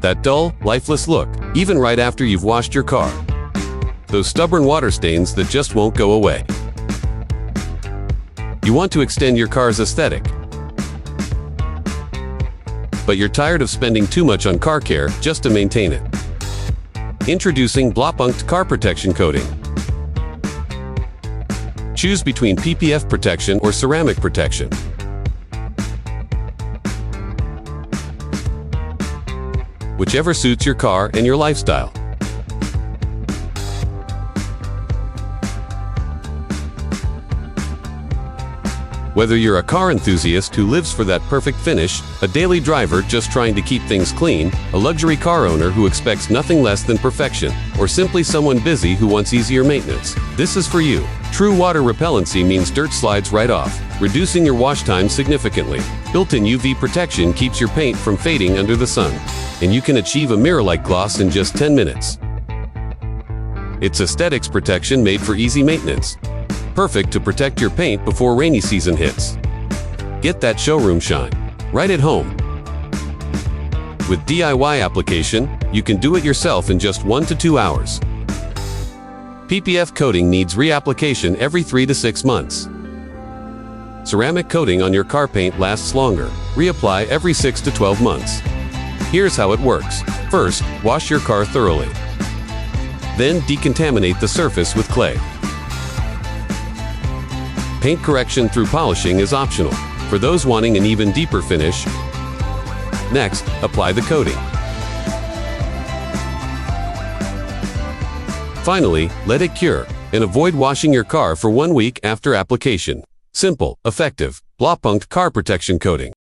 That dull, lifeless look, even right after you've washed your car. Those stubborn water stains that just won't go away. You want to extend your car's aesthetic, but you're tired of spending too much on car care just to maintain it. Introducing Blaupunkt Car Protection Coating. Choose between PPF protection or ceramic protection. Whichever suits your car and your lifestyle. Whether you're a car enthusiast who lives for that perfect finish, a daily driver just trying to keep things clean, a luxury car owner who expects nothing less than perfection, or simply someone busy who wants easier maintenance, this is for you. True water repellency means dirt slides right off, reducing your wash time significantly. Built-in UV protection keeps your paint from fading under the sun, and you can achieve a mirror-like gloss in just 10 minutes. It's aesthetics protection made for easy maintenance. Perfect to protect your paint before rainy season hits. Get that showroom shine right at home. With DIY application, you can do it yourself in just 1 to 2 hours. PPF coating needs reapplication every 3 to 6 months. Ceramic coating on your car paint lasts longer. Reapply every 6 to 12 months. Here's how it works. First, wash your car thoroughly. Then decontaminate the surface with clay. Paint correction through polishing is optional, for those wanting an even deeper finish. Next, apply the coating. Finally, let it cure, and avoid washing your car for 1 week after application. Simple, effective, Blaupunkt Car Protection Coating.